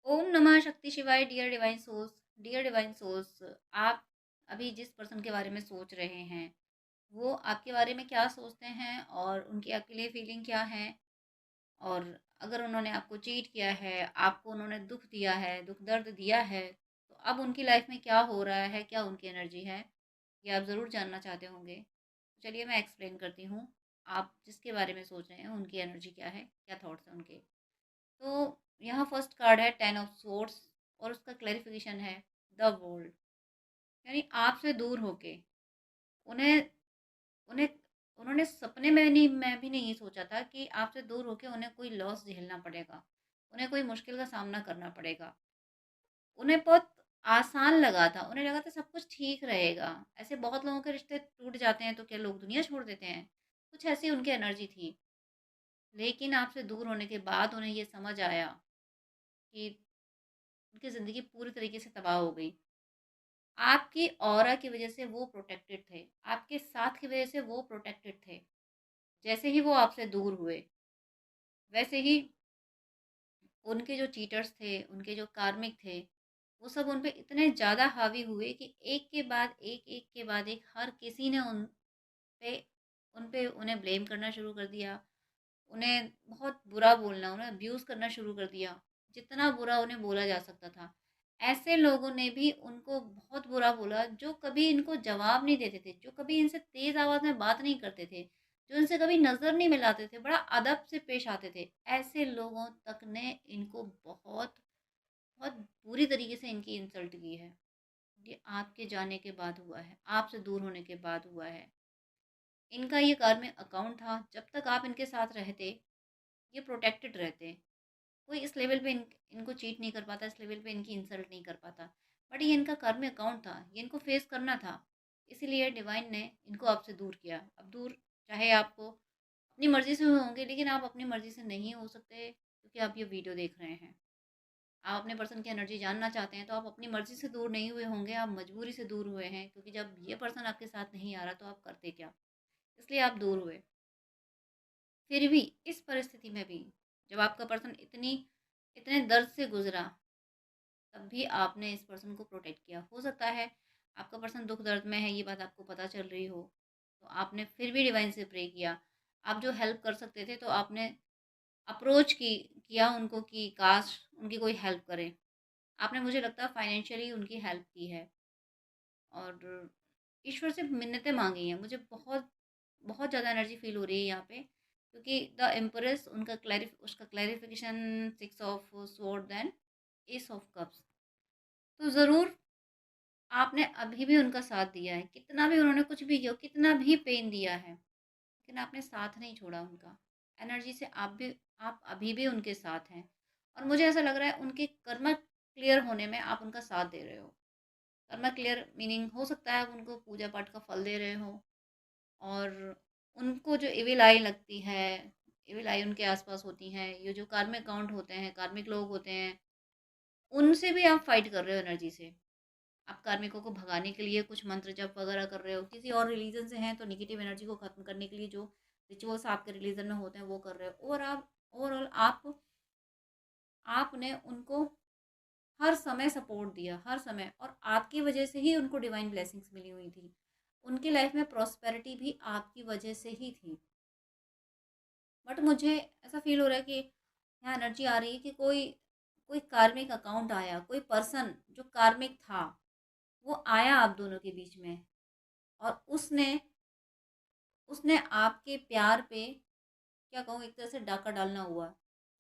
ओम नमः शक्ति शिवाय। डियर डिवाइन सोल्स, आप अभी जिस पर्सन के बारे में सोच रहे हैं वो आपके बारे में क्या सोचते हैं और उनकी आपके लिए फीलिंग क्या है। और अगर उन्होंने आपको चीट किया है, आपको उन्होंने दुख दिया है, दुख दर्द दिया है, तो अब उनकी लाइफ में क्या हो रहा है, क्या उनकी एनर्जी है, ये आप ज़रूर जानना चाहते होंगे। चलिए मैं एक्सप्लेन करती हूँ। आप जिसके बारे में सोच रहे हैं उनकी एनर्जी क्या है, क्या थॉट्स हैं उनके। तो यहाँ फर्स्ट कार्ड है 10 ऑफ सोर्ड्स और उसका क्लैरिफिकेशन है द वर्ल्ड। यानी आपसे दूर होके उन्हें उन्हें उन्होंने सपने में नहीं, मैं भी नहीं सोचा था कि आपसे दूर होके उन्हें कोई लॉस झेलना पड़ेगा, उन्हें कोई मुश्किल का सामना करना पड़ेगा। उन्हें बहुत आसान लगा था, उन्हें लगा था सब कुछ ठीक रहेगा। ऐसे बहुत लोगों के रिश्ते टूट जाते हैं तो क्या लोग दुनिया छोड़ देते हैं, कुछ ऐसी उनकी एनर्जी थी। लेकिन आपसे दूर होने के बाद उन्हें ये समझ आया कि उनकी ज़िंदगी पूरी तरीके से तबाह हो गई। आपकी ऑरा की वजह से वो प्रोटेक्टेड थे, आपके साथ की वजह से वो प्रोटेक्टेड थे। जैसे ही वो आपसे दूर हुए, वैसे ही उनके जो चीटर्स थे, उनके जो कार्मिक थे, वो सब उन पे इतने ज़्यादा हावी हुए कि एक के बाद एक के बाद एक हर किसी ने पे उन्हें ब्लेम करना शुरू कर दिया। उन्हें बहुत बुरा बोलना, उन्हें अब्यूज़ करना शुरू कर दिया, जितना बुरा उन्हें बोला जा सकता था। ऐसे लोगों ने भी उनको बहुत बुरा बोला जो कभी इनको जवाब नहीं देते थे, जो कभी इनसे तेज़ आवाज़ में बात नहीं करते थे, जो इनसे कभी नज़र नहीं मिलाते थे, बड़ा अदब से पेश आते थे। ऐसे लोगों तक ने इनको बहुत, बहुत बुरी तरीके से इनकी इंसल्ट की है। ये आपके जाने के बाद हुआ है, आपसे दूर होने के बाद हुआ है। इनका ये कार्मिक अकाउंट था, जब तक आप इनके साथ रहते, ये प्रोटेक्टेड रहते। कोई इस लेवल पे इनको चीट नहीं कर पाता, इस लेवल पे इनकी इंसल्ट नहीं कर पाता। बट ये इनका कर्म अकाउंट था, ये इनको फेस करना था। इसीलिए डिवाइन ने इनको आपसे दूर किया। अब दूर चाहे आपको अपनी मर्ज़ी से हुए होंगे, लेकिन आप अपनी मर्ज़ी से नहीं हो सकते क्योंकि आप ये वीडियो देख रहे हैं। आप अपने पर्सन की एनर्जी जानना चाहते हैं तो आप अपनी मर्ज़ी से दूर नहीं हुए होंगे, आप मजबूरी से दूर हुए हैं क्योंकि जब ये पर्सन आपके साथ नहीं आ रहा तो आप करते क्या? इसलिए आप दूर हुए। फिर भी इस परिस्थिति में भी जब आपका पर्सन इतने दर्द से गुज़रा, तब भी आपने इस पर्सन को प्रोटेक्ट किया। हो सकता है आपका पर्सन दुःख दर्द में है, ये बात आपको पता चल रही हो, तो आपने फिर भी डिवाइन से प्रे किया। आप जो हेल्प कर सकते थे तो आपने अप्रोच किया उनको कि काश उनकी कोई हेल्प करे। आपने, मुझे लगता है, फाइनेंशियली उनकी हेल्प की है और ईश्वर से मिन्नतें माँगी हैं। मुझे बहुत बहुत ज़्यादा एनर्जी फ़ील हो रही है यहाँ पे क्योंकि द एम्प्रेस उनका उसका clarification 6 of sword then ace of cups. तो ज़रूर आपने अभी भी उनका साथ दिया है, कितना भी उन्होंने कुछ भी किया हो, कितना भी पेन दिया है, लेकिन आपने साथ नहीं छोड़ा उनका। एनर्जी से आप अभी भी उनके साथ हैं और मुझे ऐसा लग रहा है उनके कर्म क्लियर होने में आप उनका साथ दे रहे हो। कर्म क्लियर मीनिंग हो सकता है आप उनको पूजा पाठ का फल दे रहे हो और उनको जो इविल आई लगती है, इविल आई उनके आसपास होती हैं, ये जो कार्मिक काउंट होते हैं, कार्मिक लोग होते हैं, उनसे भी आप फाइट कर रहे हो एनर्जी से। आप कार्मिकों को भगाने के लिए कुछ मंत्र जप वगैरह कर रहे हो, किसी और रिलीजन से हैं तो निगेटिव एनर्जी को खत्म करने के लिए जो रिचुअल्स आपके रिलीजन में होते हैं वो कर रहे हो। और आप ओवरऑल आपने उनको हर समय सपोर्ट दिया, हर समय, और आपकी वजह से ही उनको डिवाइन ब्लेसिंग्स मिली हुई थी। उनकी लाइफ में प्रॉस्पेरिटी भी आपकी वजह से ही थी। बट मुझे ऐसा फील हो रहा है कि यहाँ एनर्जी आ रही है कि कोई कोई कार्मिक अकाउंट आया, कोई पर्सन जो कार्मिक था वो आया आप दोनों के बीच में और उसने उसने आपके प्यार पे, क्या कहूँ, एक तरह से डाका डालना हुआ।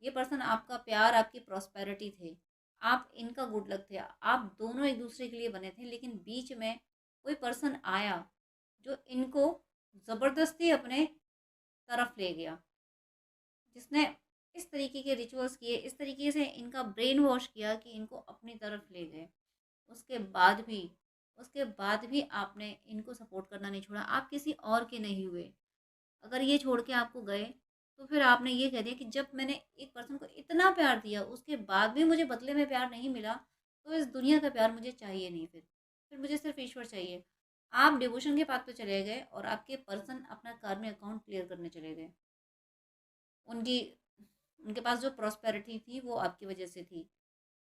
ये पर्सन आपका प्यार, आपकी प्रॉस्पेरिटी थे, आप इनका गुड लक थे, आप दोनों एक दूसरे के लिए बने थे, लेकिन बीच में कोई पर्सन आया जो इनको ज़बरदस्ती अपने तरफ ले गया, जिसने इस तरीके के रिचुअल्स किए, इस तरीके से इनका ब्रेन वॉश किया कि इनको अपनी तरफ ले गए। उसके बाद भी उसके बाद भी आपने इनको सपोर्ट करना नहीं छोड़ा, आप किसी और के नहीं हुए। अगर ये छोड़ के आपको गए तो फिर आपने ये कह दिया कि जब मैंने एक पर्सन को इतना प्यार दिया उसके बाद भी मुझे बदले में प्यार नहीं मिला, तो इस दुनिया का प्यार मुझे चाहिए नहीं। फिर मुझे सिर्फ ईश्वर चाहिए। आप डिवोशन के पाथ पे चले गए और आपके पर्सन अपना कार्मिक अकाउंट क्लियर करने चले गए। उनकी उनके पास जो प्रॉस्पेरिटी थी वो आपकी वजह से थी।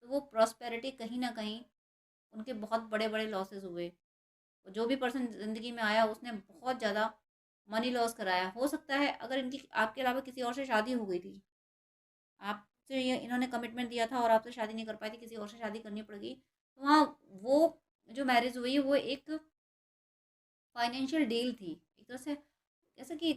तो वो प्रॉस्पेरिटी कहीं न कहीं उनके बहुत बड़े-बड़े लॉसेस हुए। जो भी पर्सन ज़िंदगी में आया उसने बहुत ज़्यादा मनी लॉस कराया। हो सकता है अगर इनकी आपके अलावा किसी और से शादी हो गई थी, आपसे ये इन्होंने कमिटमेंट दिया था और आपसे शादी नहीं कर पाई थी, किसी और से शादी करनी पड़ गई, तो वहाँ वो जो मैरिज हुई वो एक फाइनेंशियल डील थी। एक तरह से जैसे कि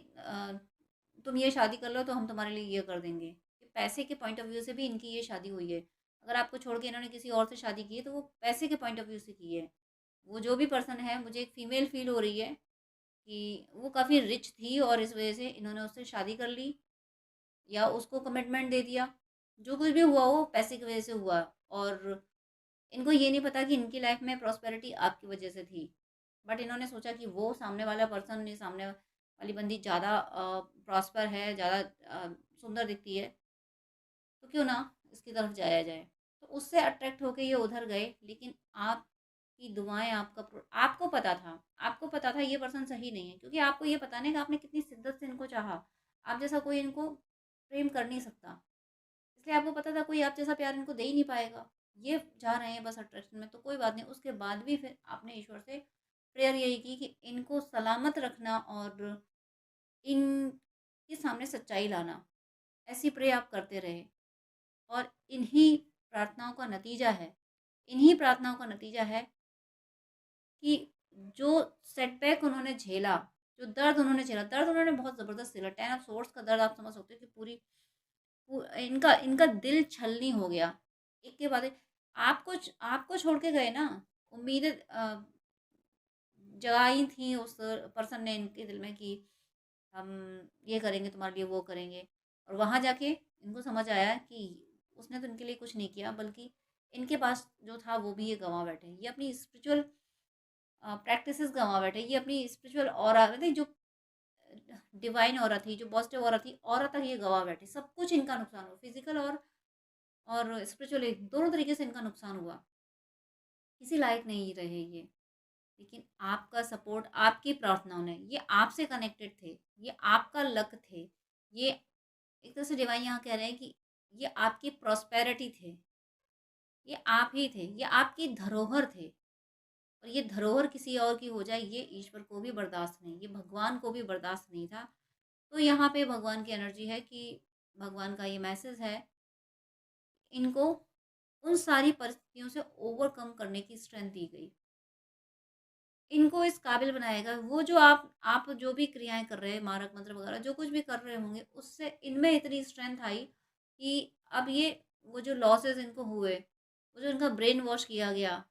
तुम ये शादी कर लो तो हम तुम्हारे लिए ये कर देंगे। कि पैसे के पॉइंट ऑफ व्यू से भी इनकी ये शादी हुई है। अगर आपको छोड़ के इन्होंने किसी और से शादी की है तो वो पैसे के पॉइंट ऑफ व्यू से की है। वो जो भी पर्सन है मुझे एक फ़ीमेल फ़ील हो रही है कि वो काफ़ी रिच थी और इस वज़ह से इन्होंने उससे शादी कर ली या उसको कमिटमेंट दे दिया। जो कुछ भी हुआ वो पैसे की वज़ह से हुआ और इनको ये नहीं पता कि इनकी लाइफ़ में प्रॉस्पेरिटी आपकी वज़ह से थी। बट इन्होंने सोचा कि वो सामने वाला पर्सन ये सामने वाली बंदी ज़्यादा प्रॉस्पर है, ज़्यादा सुंदर दिखती है, तो क्यों ना इसकी तरफ जाया जाए। तो उससे अट्रैक्ट होके ये उधर गए, लेकिन आपकी दुआएँ आपको पता था ये पर्सन सही नहीं है, क्योंकि आपको ये पता नहीं कि आपने कितनी शिद्दत से इनको चाहा। आप जैसा कोई इनको प्रेम कर नहीं सकता। इसलिए आपको पता था कोई आप जैसा प्यार इनको दे ही नहीं पाएगा। ये जा रहे हैं बस अट्रैक्शन में तो कोई बात नहीं। उसके बाद भी फिर आपने ईश्वर से प्रेयर यही की कि इनको सलामत रखना और इनके सामने सच्चाई लाना। ऐसी प्रे आप करते रहे और इन्हीं प्रार्थनाओं का नतीजा है कि जो सेटबैक उन्होंने झेला, जो दर्द उन्होंने बहुत ज़बरदस्त झेला। 10 ऑफ सोर्ड्स का दर्द आप समझ सकते हो कि इनका इनका दिल छलनी हो गया। एक के बाद एक आपको छोड़ के गए ना, उम्मीदें जगाई थी उस पर्सन ने इनके दिल में कि हम ये करेंगे तुम्हारे लिए, वो करेंगे। और वहाँ जाके इनको समझ आया कि उसने तो इनके लिए कुछ नहीं किया, बल्कि इनके पास जो था वो भी ये गँवा बैठे। ये अपनी स्पिरिचुअल प्रैक्टिसेस गँवा बैठे। ये अपनी स्पिरिचुअल ऑरा मतलब जो डिवाइन ऑरा थी, जो पॉजिटिव ऑरा थी, ऑरा तक ये गँवा बैठे। सब कुछ इनका नुकसान हुआ, फिज़िकल और स्पिरिचुअली दोनों तरीके से इनका नुकसान हुआ। किसी लायक नहीं रहे ये। लेकिन आपका सपोर्ट, आपकी प्रार्थनाओं ने, ये आपसे कनेक्टेड थे, ये आपका लक थे, ये एक तरह से डिवाइन यहाँ कह रहे हैं कि ये आपकी प्रॉस्पेरिटी थे, ये आप ही थे, ये आपकी धरोहर थे। और ये धरोहर किसी और की हो जाए ये ईश्वर को भी बर्दाश्त नहीं, ये भगवान को भी बर्दाश्त नहीं था। तो यहाँ पे भगवान की एनर्जी है कि भगवान का ये मैसेज है, इनको उन सारी परिस्थितियों से ओवरकम करने की स्ट्रेंथ दी गई। इनको इस काबिल बनाएगा वो जो आप जो भी क्रियाएँ कर रहे हैं, मारक मंत्र वगैरह जो कुछ भी कर रहे होंगे, उससे इनमें इतनी स्ट्रेंथ आई कि अब ये वो जो लॉसेस इनको हुए, वो जो इनका ब्रेन वॉश किया गया,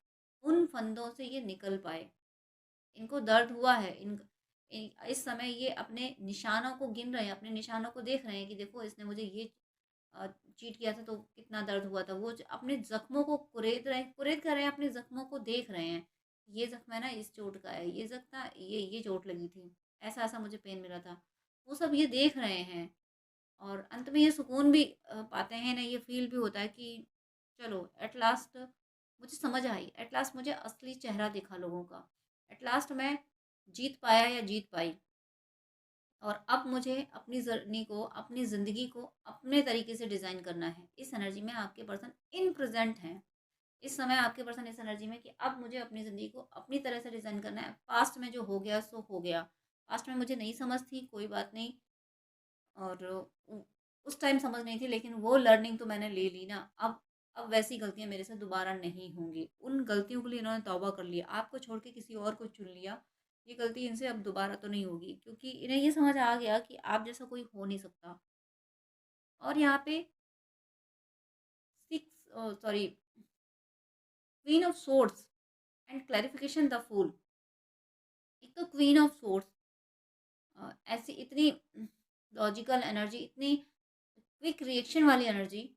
उन फंदों से ये निकल पाए। इनको दर्द हुआ है, इस समय ये अपने निशानों को गिन रहे हैं, अपने निशानों को देख रहे हैं कि देखो इसने मुझे ये चीट किया था तो कितना दर्द हुआ था। वो अपने ज़ख्मों को कुरेद कर रहे हैं, अपने ज़ख्मों को देख रहे हैं। ये ज़ख्म है ना इस चोट का है, ये ज़ख्म ना ये चोट लगी थी, ऐसा-ऐसा मुझे पेन मिला था। वो सब ये देख रहे हैं और अंत में ये सुकून भी पाते हैं ना, ये फ़ील भी होता है कि चलो एट लास्ट मुझे समझ आई, एट लास्ट मुझे असली चेहरा दिखा लोगों का। एट लास्ट मैं जीत पाया या जीत पाई। और अब मुझे अपनी जर्नी को, अपनी ज़िंदगी को अपने तरीके से डिज़ाइन करना है। इस एनर्जी में आपके पर्सन इन प्रेज़ेंट हैं। इस समय आपके पर्सन इस एनर्जी में कि अब मुझे अपनी ज़िंदगी को अपनी तरह से डिज़ाइन करना है। पास्ट में जो हो गया सो हो गया। पास्ट में मुझे नहीं समझ थी, कोई बात नहीं। और उ उस टाइम समझ नहीं थी, लेकिन वो लर्निंग तो मैंने ले ली ना। अब वैसी गलतियाँ मेरे से दोबारा नहीं होंगी। उन गलतियों के लिए इन्होंने तौबा कर लिया। आपको छोड़ के किसी और को चुन लिया। ये गलती इनसे अब दोबारा तो नहीं होगी, क्योंकि इन्हें ये समझ आ गया कि आप जैसा कोई हो नहीं सकता। और यहाँ पे 6 queen of swords and clarification the fool. एक तो क्वीन ऑफ सोर्ड्स ऐसी इतनी लॉजिकल एनर्जी, इतनी क्विक रिएक्शन वाली एनर्जी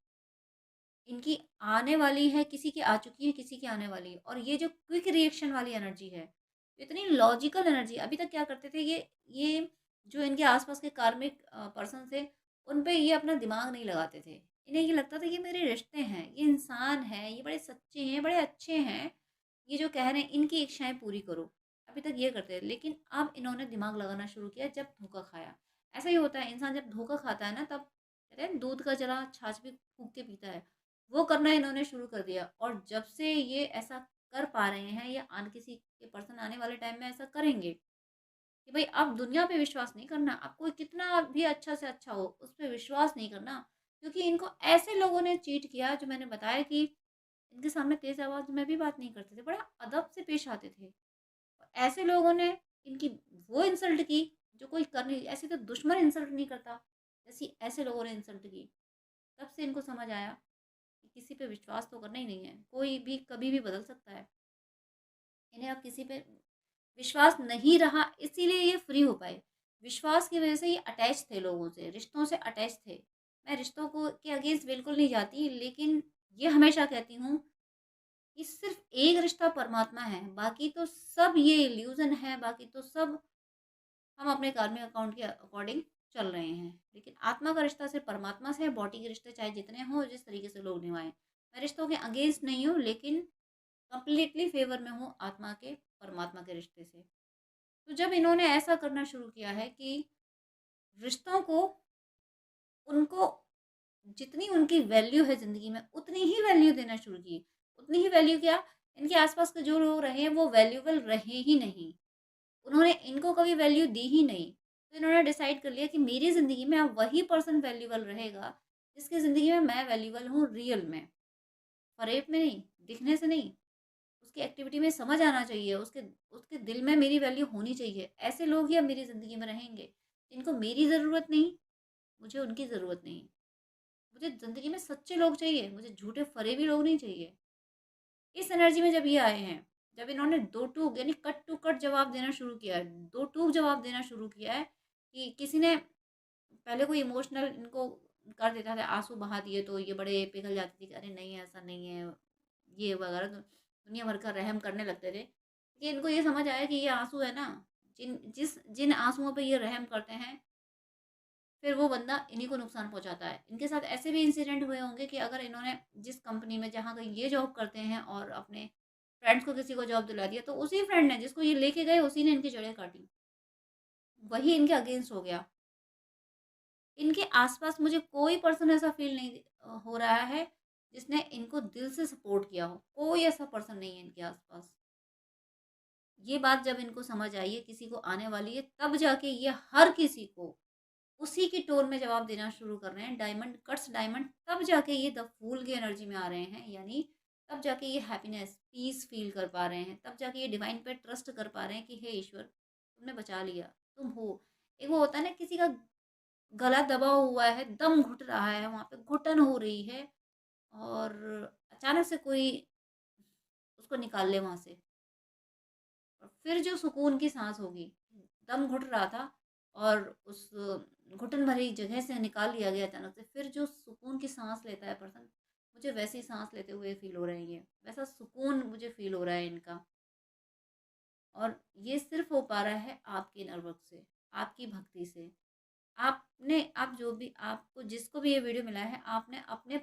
इनकी आने वाली है, किसी की आ चुकी है, किसी की आने वाली है। और ये जो क्विक रिएक्शन वाली एनर्जी है, इतनी लॉजिकल एनर्जी, अभी तक क्या करते थे ये जो इनके आसपास के कार्मिक पर्सन थे, उन पे ये अपना दिमाग नहीं लगाते थे। इन्हें ये लगता था ये मेरे रिश्ते हैं, ये इंसान हैं, ये बड़े सच्चे हैं, बड़े अच्छे हैं, ये जो कह रहे हैं इनकी इच्छाएं पूरी करो। अभी तक ये करते थे, लेकिन अब इन्होंने दिमाग लगाना शुरू किया जब धोखा खाया। ऐसा ही होता है, इंसान जब धोखा खाता है ना, तब कहते हैं दूध का जला छाछ भी फूक के पीता है। वो करना इन्होंने शुरू कर दिया। और जब से ये ऐसा कर पा रहे हैं, या किसी के पर्सन आने वाले टाइम में ऐसा करेंगे कि भाई आप दुनिया पे विश्वास नहीं करना, आप कोई कितना भी अच्छा से अच्छा हो उस पे विश्वास नहीं करना, क्योंकि इनको ऐसे लोगों ने चीट किया, जो मैंने बताया कि इनके सामने तेज आवाज में भी बात नहीं करते थे, बड़ा अदब से पेश आते थे। और ऐसे लोगों ने इनकी वो इंसल्ट की जो कोई कर नहीं, ऐसे तो दुश्मन इंसल्ट नहीं करता जैसी ऐसे लोगों ने इंसल्ट की। तब से इनको समझ आया कि किसी पे विश्वास तो करना ही नहीं है, कोई भी कभी भी बदल सकता है। इन्हें अब किसी पे विश्वास नहीं रहा, इसीलिए ये फ्री हो पाए। विश्वास की वजह से ये अटैच थे लोगों से, रिश्तों से अटैच थे। मैं रिश्तों को के अगेंस्ट बिल्कुल नहीं जाती, लेकिन ये हमेशा कहती हूँ कि सिर्फ एक रिश्ता परमात्मा है, बाकी तो सब ये इल्यूजन है, बाकी तो सब हम अपने कार्मिक अकाउंट के अकॉर्डिंग चल रहे हैं। लेकिन आत्मा का रिश्ता सिर्फ परमात्मा से है। बॉडी के रिश्ते चाहे जितने हों, जिस तरीके से लोग निभाएं, मैं रिश्तों के अगेंस्ट नहीं हूँ, लेकिन कंप्लीटली फेवर में हूँ आत्मा के, परमात्मा के रिश्ते से। तो जब इन्होंने ऐसा करना शुरू किया है कि रिश्तों को, उनको जितनी उनकी वैल्यू है ज़िंदगी में, उतनी ही वैल्यू देना शुरू की। उतनी ही वैल्यू क्या, इनके आस-पास के जो लोग रहे हैं, वो वैल्यूएबल रहे ही नहीं। उन्होंने इनको कभी वैल्यू दी ही नहीं। तो इन्होंने डिसाइड कर लिया कि मेरी ज़िंदगी में अब वही पर्सन वैल्यूएबल रहेगा, जिसकी ज़िंदगी में मैं वैल्यूएबल हूँ रियल में। फ़रेब में नहीं, दिखने से नहीं, उसकी एक्टिविटी में समझ आना चाहिए, उसके उसके दिल में मेरी वैल्यू होनी चाहिए। ऐसे लोग ही अब मेरी ज़िंदगी में रहेंगे, जिनको मेरी ज़रूरत नहीं, मुझे उनकी ज़रूरत नहीं। मुझे ज़िंदगी में सच्चे लोग चाहिए, मुझे झूठे फ़रेबी लोग नहीं चाहिए। इस एनर्जी में जब ये आए हैं, जब इन्होंने दो टूक यानी कट टू कट जवाब देना शुरू किया है, दो टूक जवाब देना शुरू किया है, कि किसी ने पहले कोई इमोशनल इनको कर देता था, आँसू बहा दिए तो ये बड़े पिघल जाती थी कि अरे नहीं ऐसा नहीं है, ये वगैरह तो दुनिया भर का रहम करने लगते थे। कि इनको ये समझ आया कि ये आँसू है ना, जिन आँसुओं पे ये रहम करते हैं, फिर वो बंदा इन्हीं को नुकसान पहुँचाता है। इनके साथ ऐसे भी इंसिडेंट हुए होंगे कि अगर इन्होंने जिस कंपनी में जहाँ कहीं ये जॉब करते हैं और अपने फ्रेंड्स को किसी को जॉब दिला दिया, तो उसी फ्रेंड ने जिसको ये लेके गए, उसी ने इनकी जड़ें काटी। वही इनके अगेंस्ट हो गया। इनके आस-पास मुझे कोई पर्सन ऐसा फ़ील नहीं हो रहा है, जिसने इनको दिल से सपोर्ट किया हो। कोई ऐसा पर्सन नहीं है इनके आस-पास। ये बात जब इनको समझ आई है, किसी को आने वाली है, तब जाके ये हर किसी को उसी की टोन में जवाब देना शुरू कर रहे हैं। डायमंड कट्स डायमंड, तब जाके ये द फूल की एनर्जी में आ रहे हैं, यानी तब जाके ये हैप्पीनेस, पीस फ़ील कर पा रहे हैं। तब जाके ये डिवाइन पे ट्रस्ट कर पा रहे हैं कि हे ईश्वर, तुमने बचा लिया, तुम हो। एक वो होता है ना, किसी का गला दबा हुआ है, दम घुट रहा है, वहाँ पे घुटन हो रही है, और अचानक से कोई उसको निकाल ले वहाँ से, और फिर जो सुकून की सांस होगी, दम घुट रहा था और उस घुटन भरी जगह से निकाल लिया गया अचानक से, फिर जो सुकून की सांस लेता है पर्सन, मुझे वैसी सांस लेते हुए फील हो रहे हैं ये, वैसा सुकून मुझे फील हो रहा है इनका। और ये सिर्फ हो पा रहा है आपके इनर वर्क से, आपकी भक्ति से। आप जो भी, आपको जिसको भी ये वीडियो मिला है, आपने अपने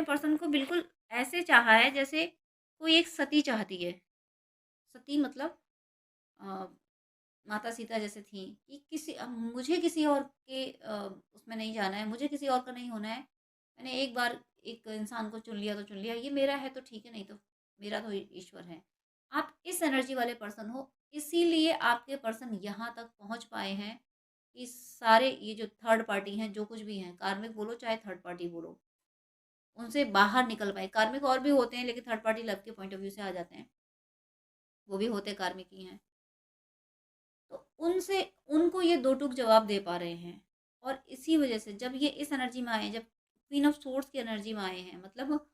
पर्सन को बिल्कुल ऐसे चाहा है जैसे कोई एक सती चाहती है। सती मतलब अ, माता सीता जैसे थी, कि मुझे किसी और के उसमें नहीं जाना है, मुझे किसी और का नहीं होना है। मैंने एक बार एक इंसान को चुन लिया तो चुन लिया, ये मेरा है तो ठीक है, नहीं तो मेरा तो ईश्वर है। आप इस एनर्जी वाले पर्सन हो, इसीलिए आपके पर्सन यहाँ तक पहुँच पाए हैं कि सारे ये जो थर्ड पार्टी हैं, जो कुछ भी हैं, कार्मिक बोलो चाहे थर्ड पार्टी बोलो, उनसे बाहर निकल पाए। कार्मिक और भी होते हैं, लेकिन थर्ड पार्टी लव के पॉइंट ऑफ व्यू से आ जाते हैं, वो भी होते कार्मिक ही हैं। तो उनसे उनको ये दो टूक जवाब दे पा रहे हैं। और इसी वजह से जब ये इस एनर्जी में आए हैं, जब क्वीन ऑफ सोर्स की एनर्जी में आए हैं, मतलब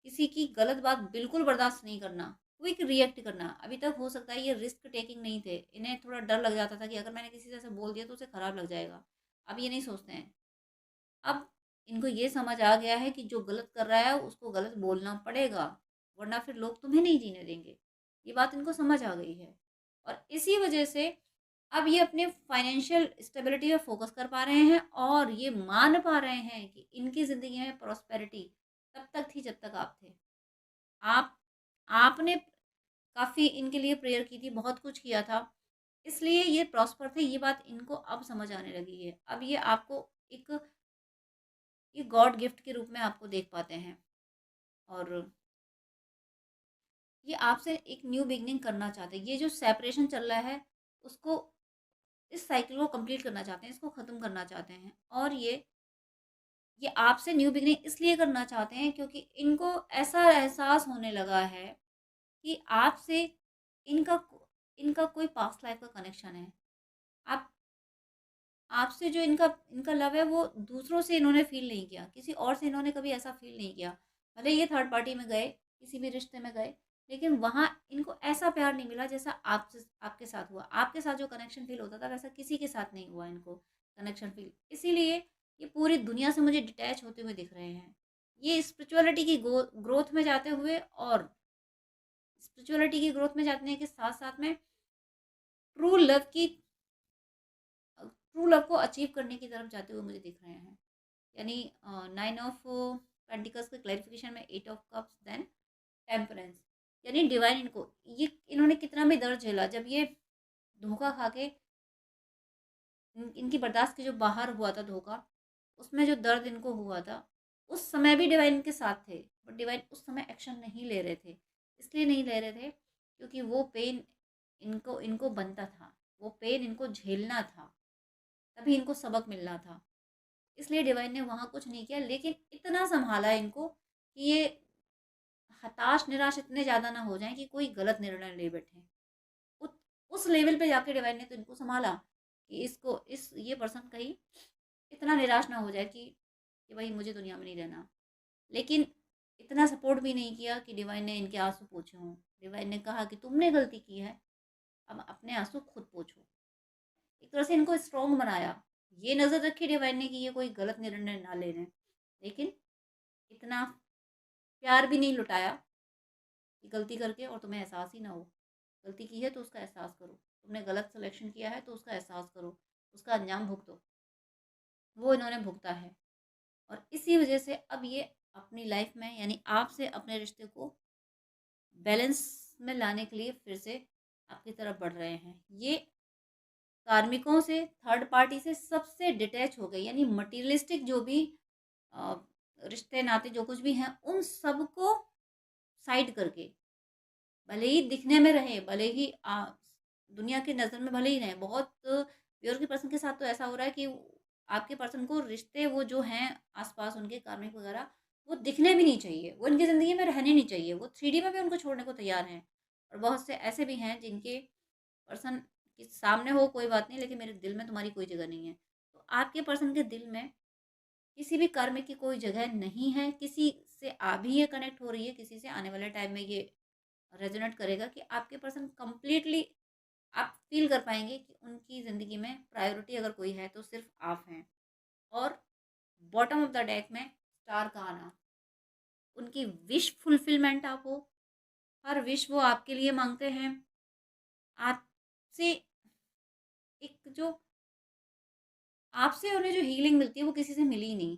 किसी की गलत बात बिल्कुल बर्दाश्त नहीं करना, क्विक रिएक्ट करना। अभी तक हो सकता है ये रिस्क टेकिंग नहीं थे, इन्हें थोड़ा डर लग जाता था कि अगर मैंने किसी से ऐसे बोल दिया तो उसे खराब लग जाएगा। अब ये नहीं सोचते हैं। अब इनको ये समझ आ गया है कि जो गलत कर रहा है उसको गलत बोलना पड़ेगा, वरना फिर लोग तुम्हें नहीं जीने देंगे। ये बात इनको समझ आ गई है। और इसी वजह से अब ये अपने फाइनेंशियल स्टेबिलिटी पे फ़ोकस कर पा रहे हैं, और ये मान पा रहे हैं कि इनकी ज़िंदगी में प्रॉस्पेरिटी तब तक थी जब तक आप थे। आप आपने काफ़ी इनके लिए प्रेयर की थी, बहुत कुछ किया था, इसलिए ये प्रॉस्पर थे। ये बात इनको अब समझ आने लगी है। अब ये आपको एक ये गॉड गिफ्ट के रूप में आपको देख पाते हैं। और ये आपसे एक न्यू बिगिनिंग करना चाहते हैं। ये जो सेपरेशन चल रहा है, उसको, इस साइकिल को कंप्लीट करना चाहते हैं, इसको ख़त्म करना चाहते हैं। और ये आपसे न्यू बिगिनिंग इसलिए करना चाहते हैं क्योंकि इनको ऐसा एहसास होने लगा है कि आपसे इनका इनका कोई पास्ट लाइफ का कनेक्शन है। आप आपसे जो इनका इनका लव है वो दूसरों से इन्होंने फ़ील नहीं किया, किसी और से इन्होंने कभी ऐसा फ़ील नहीं किया। भले ये थर्ड पार्टी में गए, किसी भी रिश्ते में गए, लेकिन वहाँ इनको ऐसा प्यार नहीं मिला जैसा आपसे आपके साथ हुआ। आपके साथ जो कनेक्शन फ़ील होता था वैसा किसी के साथ नहीं हुआ इनको कनेक्शन फ़ील। इसीलिए ये पूरी दुनिया से मुझे डिटैच होते हुए दिख रहे हैं। ये स्पिरिचुअलिटी की ग्रोथ में जाते हुए, और स्पिरिचुअलिटी की ग्रोथ में जाने के साथ-साथ में ट्रू लव की ट्रू लव को अचीव करने की तरफ जाते हुए मुझे दिख रहे हैं। यानी 9 ऑफ पेंटिकल्स के क्लैरिफिकेशन में 8 ऑफ कप्स, देन टेम्परेंस, यानी डिवाइन इनको, ये इन्होंने कितना भी दर्द झेला जब ये धोखा खा के, इनकी बर्दाश्त के जो बाहर हुआ था धोखा, उसमें जो दर्द इनको हुआ था, उस समय भी डिवाइन इनके साथ थे, बट डिवाइन उस समय एक्शन नहीं ले रहे थे। इसलिए नहीं ले रहे थे क्योंकि वो पेन इनको इनको बनता था, वो पेन इनको झेलना था, तभी इनको सबक मिलना था। इसलिए डिवाइन ने वहाँ कुछ नहीं किया, लेकिन इतना सँभाला इनको कि ये हताश, निराश इतने ज़्यादा ना हो जाएँ कि कोई गलत निर्णय ले बैठें। उत उस लेवल पे जाके डिवाइन ने तो इनको सँभाला कि इसको इस ये पर्सन कहीं इतना निराश ना हो जाए कि भई मुझे दुनिया में नहीं रहना। लेकिन इतना सपोर्ट भी नहीं किया कि डिवाइन ने इनके आँसू पोंछे हों। डिवाइन ने कहा कि तुमने गलती की है, अब अपने आँसू खुद पोंछो। एक तरह से इनको स्ट्रॉन्ग बनाया। ये नज़र रखी डिवाइन ने कि ये कोई गलत निर्णय ना ले लें। लेकिन इतना प्यार भी नहीं लुटाया कि गलती करके और तुम्हें एहसास ही ना हो। गलती की है तो उसका एहसास करो। तुमने गलत सिलेक्शन किया है तो उसका एहसास करो। उसका अंजाम भुगतो। वो इन्होंने भुगता है। और इसी वजह से अब ये अपनी लाइफ में, यानी आपसे अपने रिश्ते को बैलेंस में लाने के लिए फिर से आपकी तरफ बढ़ रहे हैं। ये कार्मिकों से, थर्ड पार्टी से सबसे डिटैच हो गए, यानी मटीरियलिस्टिक जो भी अ, रिश्ते नाते जो कुछ भी हैं, उन सबको साइड करके, भले ही दिखने में रहे, भले ही दुनिया की नज़र में भले ही रहें, बहुत प्योर के पर्सन के साथ तो ऐसा हो रहा है कि आपके पर्सन को रिश्ते वो जो हैं आस-पास उनके कार्मिक वगैरह, वो दिखने भी नहीं चाहिए, वो उनकी ज़िंदगी में रहने नहीं चाहिए, वो 3D में भी उनको छोड़ने को तैयार हैं। और बहुत से ऐसे भी हैं जिनके पर्सन के सामने हो कोई बात नहीं, लेकिन मेरे दिल में तुम्हारी कोई जगह नहीं है। तो आपके पर्सन के दिल में किसी भी कर्म की कोई जगह नहीं है, किसी से अभी ये कनेक्ट हो रही है, किसी से आने वाले टाइम में ये रेजोनेट करेगा कि आपके पर्सन कंप्लीटली, आप फ़ील कर पाएँगे कि उनकी ज़िंदगी में प्रायोरिटी अगर कोई है तो सिर्फ़ आप हैं। और बॉटम ऑफ द डेक में स्टार का आना, उनकी विश फुलफिलमेंट आप हो, हर विश वो आपके लिए माँगते हैं। आपसे एक जो आपसे उन्हें जो हीलिंग मिलती है वो किसी से मिली ही नहीं।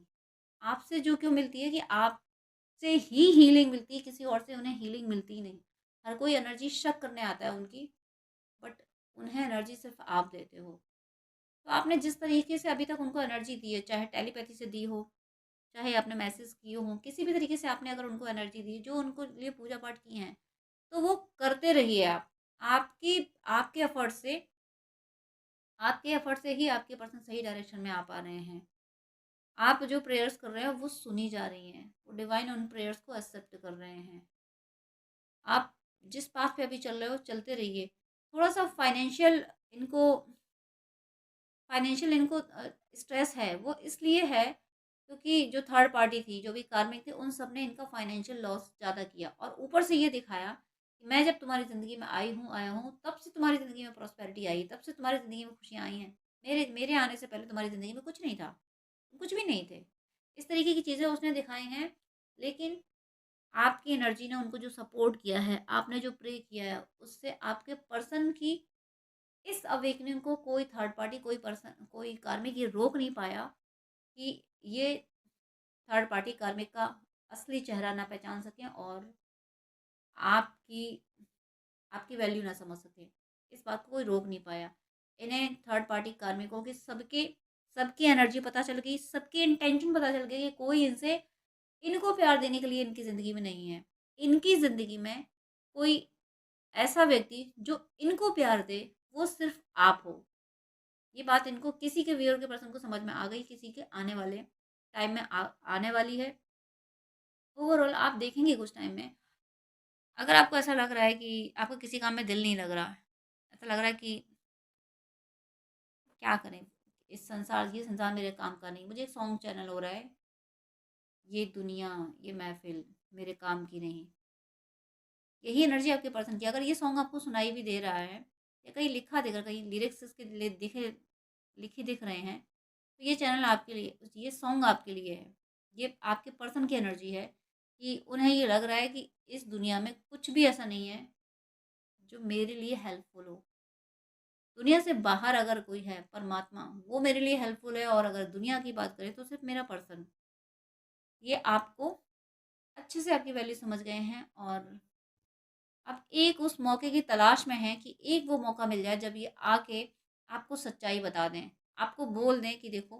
आपसे जो क्यों मिलती है कि आपसे ही हीलिंग मिलती है, किसी और से उन्हें हीलिंग मिलती ही नहीं। हर कोई एनर्जी शक करने आता है उनकी, बट उन्हें एनर्जी सिर्फ़ आप देते हो। तो आपने जिस तरीके से अभी तक उनको एनर्जी दी है, चाहे टेलीपैथी से दी हो, चाहे आपने मैसेज किए हों, किसी भी तरीके से आपने अगर उनको एनर्जी दी, जो उनको लिए पूजा-पाठ की हैं, तो वो करते रहिए आप। आपकी आपके एफ़र्ट से आपके एफ़र्ट से ही आपके पर्सन सही डायरेक्शन में आ पा रहे हैं। आप जो प्रेयर्स कर रहे हैं वो सुनी जा रही हैं। वो डिवाइन उन प्रेयर्स को एक्सेप्ट कर रहे हैं। आप जिस पाथ पे अभी चल रहे हो चलते रहिए। थोड़ा-सा फाइनेंशियल इनको स्ट्रेस है। वो इसलिए है क्योंकि जो थर्ड पार्टी थी, जो भी कार्मिक थे, उन सब ने इनका फाइनेंशियल लॉस ज़्यादा किया और ऊपर से ये दिखाया कि मैं जब तुम्हारी ज़िंदगी में आया हूँ, तब से तुम्हारी ज़िंदगी में प्रॉस्पेरिटी आई, तब से तुम्हारी ज़िंदगी में खुशियाँ आई हैं। मेरे मेरे आने से पहले तुम्हारी ज़िंदगी में कुछ नहीं था। कुछ भी नहीं थे। इस तरीके की चीज़ें उसने दिखाई हैं, लेकिन आपकी एनर्जी ने उनको जो सपोर्ट किया है, आपने जो प्रे किया है, उससे आपके पर्सन की इस अवेकनिंग को कोई थर्ड पार्टी, कोई पर्सन, कोई कार्मिक ये रोक नहीं पाया कि ये थर्ड पार्टी कार्मिक का असली चेहरा ना पहचान सकें और आपकी आपकी वैल्यू ना समझ सकें। इस बात को कोई रोक नहीं पाया। इन्हें थर्ड पार्टी कार्मिकों के सबके सबकी एनर्जी पता चल गई, सबकी इंटेंशन पता चल गई कि कोई इनको प्यार देने के लिए इनकी ज़िंदगी में नहीं है। इनकी ज़िंदगी में कोई ऐसा व्यक्ति जो इनको प्यार दे, वो सिर्फ़ आप हो। ये बात इनको किसी के व्यूअर के पर्सन को समझ में आ गई, किसी के आने वाले टाइम में आने वाली है। ओवरऑल आप देखेंगे कुछ टाइम में, अगर आपको ऐसा लग रहा है कि आपका किसी काम में दिल नहीं लग रहा है, ऐसा लग रहा है कि क्या करें, ये संसार मेरे काम का नहीं, मुझे एक सॉन्ग चैनल हो रहा है, ये दुनिया, ये महफ़िल मेरे काम की नहीं। यही एनर्जी आपके पर्सन की, अगर ये सॉन्ग आपको सुनाई भी दे रहा है या कहीं लिखा देकर कहीं लिरिक्स इसके लिखे दिख रहे हैं, तो ये चैनल आपके लिए, ये सॉन्ग आपके लिए है। ये आपके पर्सन की एनर्जी है कि उन्हें ये लग रहा है कि इस दुनिया में कुछ भी ऐसा नहीं है जो मेरे लिए हेल्पफुल हो। दुनिया से बाहर अगर कोई है परमात्मा, वो मेरे लिए हेल्पफुल है, और अगर दुनिया की बात करें तो सिर्फ मेरा पर्सन। ये आपको अच्छे से आपकी वैल्यू समझ गए हैं, और अब एक उस मौके की तलाश में हैं कि एक वो मौका मिल जाए जब ये आके आपको सच्चाई बता दें, आपको बोल दें कि देखो,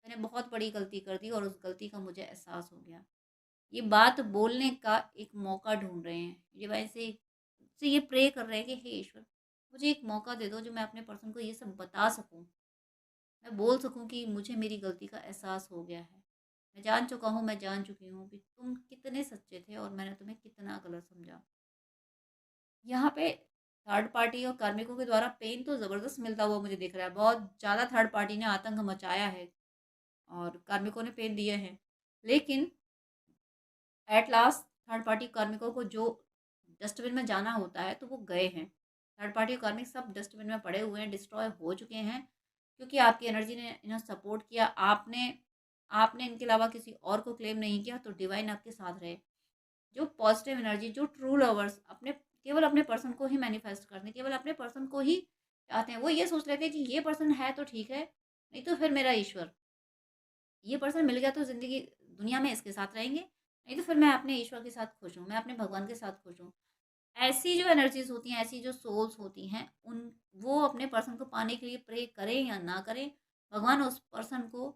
मैंने बहुत बड़ी गलती कर दी और उस गलती का मुझे एहसास हो गया। ये बात बोलने का एक मौका ढूँढ रहे हैं। डिवाइन से ये प्रे कर रहे हैं कि हे ईश्वर, मुझे एक मौका दे दो जो मैं अपने पर्सन को ये सब बता सकूँ। मैं बोल सकूँ कि मुझे मेरी गलती का एहसास हो गया है। मैं जान चुका हूँ, मैं जान चुकी हूँ कि तुम कितने सच्चे थे और मैंने तुम्हें कितना गलत समझा। यहाँ पे थर्ड पार्टी और कार्मिकों के द्वारा पेन तो ज़बरदस्त मिलता हुआ मुझे दिख रहा है। बहुत ज़्यादा थर्ड पार्टी ने आतंक मचाया है और कार्मिकों ने पेन दिए हैं। लेकिन एट लास्ट थर्ड पार्टी कार्मिकों को जो डस्टबिन में जाना होता है तो वो गए हैं। थर्ड पार्टी कार्मिक सब डस्टबिन में पड़े हुए हैं, डिस्ट्रॉय हो चुके हैं, क्योंकि आपकी एनर्जी ने इन्हें सपोर्ट किया। आपने आपने इनके अलावा किसी और को क्लेम नहीं किया, तो डिवाइन आपके साथ रहे। जो पॉजिटिव एनर्जी, जो ट्रू लवर्स अपने केवल अपने पर्सन को ही मैनिफेस्ट करते हैं, केवल अपने पर्सन को ही चाहते हैं, वो ये सोच लेते हैं कि ये पर्सन है तो ठीक है, नहीं तो फिर मेरा ईश्वर, ये पर्सन मिल गया तो ज़िंदगी दुनिया में इसके साथ रहेंगे, नहीं तो फिर मैं अपने ईश्वर के साथ खुश हूँ, मैं अपने भगवान के साथ खुश हूँ। ऐसी जो एनर्जीज होती हैं, ऐसी जो सोल्स होती हैं, उन वो अपने पर्सन को पाने के लिए प्रे करें या ना करें, भगवान उस पर्सन को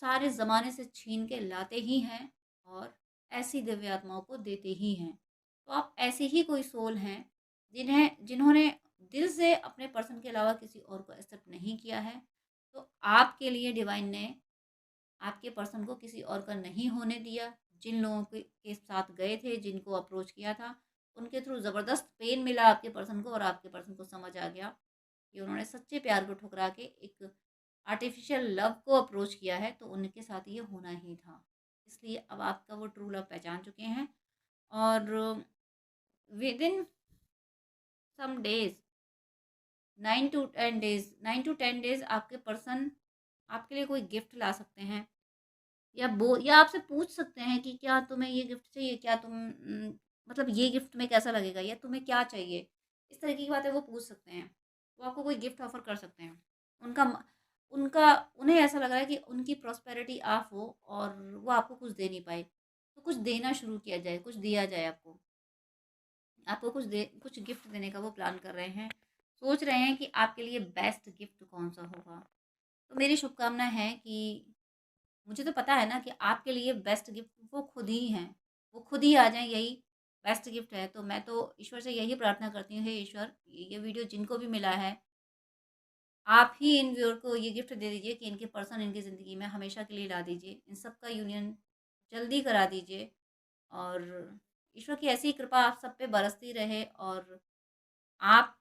सारे ज़माने से छीन के लाते ही हैं और ऐसी दिव्य आत्माओं को देते ही हैं। तो आप ऐसे ही कोई सोल हैं जिन्होंने दिल से अपने पर्सन के अलावा किसी और को एक्सेप्ट नहीं किया है। तो आपके लिए डिवाइन ने आपके पर्सन को किसी और का नहीं होने दिया। जिन लोगों के साथ गए थे, जिनको अप्रोच किया था, उनके थ्रू ज़बरदस्त पेन मिला आपके पर्सन को, और आपके पर्सन को समझ आ गया कि उन्होंने सच्चे प्यार को ठुकरा के एक आर्टिफिशियल लव को अप्रोच किया है, तो उनके साथ ये होना ही था। इसलिए अब आपका वो ट्रू लव पहचान चुके हैं, और within some days, 9 to 10 days आपके पर्सन आपके लिए कोई गिफ्ट ला सकते हैं, या आपसे पूछ सकते हैं कि क्या तुम्हें ये गिफ्ट चाहिए? क्या मतलब ये गिफ्ट में कैसा लगेगा, या तुम्हें क्या चाहिए? इस तरीके की बातें वो पूछ सकते हैं। वो आपको कोई गिफ्ट ऑफ़र कर सकते हैं। उनका म उनका उन्हें ऐसा लग रहा है कि उनकी प्रॉस्पेरिटी ऑफ हो और वो आपको कुछ दे नहीं पाए। तो कुछ देना शुरू किया जाए, कुछ दिया जाए आपको। आपको कुछ गिफ्ट देने का वो प्लान कर रहे हैं। सोच रहे हैं कि आपके लिए बेस्ट गिफ्ट कौन-सा होगा। तो मेरी शुभकामना है कि मुझे तो पता है ना कि आपके लिए बेस्ट गिफ्ट वो खुद ही हैं। वो खुद ही आ जाएँ, यही बेस्ट गिफ्ट है। तो मैं तो ईश्वर से यही प्रार्थना करती हूँ, हे ईश्वर, ये वीडियो जिनको भी मिला है, आप ही इन व्यूअर को ये गिफ्ट दे दीजिए कि इनके पर्सन इनकी ज़िंदगी में हमेशा के लिए ला दीजिए। इन सब का यूनियन जल्दी करा दीजिए, और ईश्वर की ऐसी ही कृपा आप सब पे बरसती रहे, और आप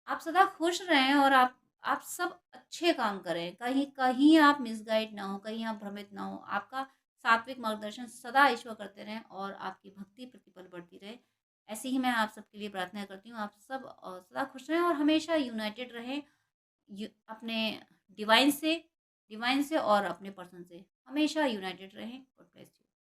आप सदा खुश रहें, और आप सब अच्छे काम करें। कहीं कहीं आप मिसगाइड ना हो, कहीं आप भ्रमित ना हो। आपका सात्विक मार्गदर्शन सदा ईश्वर करते रहें, और आपकी भक्ति प्रतिपल बढ़ती रहे। ऐसे ही मैं आप सबके लिए प्रार्थना करती हूँ। आप सब सदा खुश रहें और हमेशा यूनाइटेड रहें, अपने डिवाइन से और अपने पर्सन से हमेशा यूनाइटेड रहें। God bless you.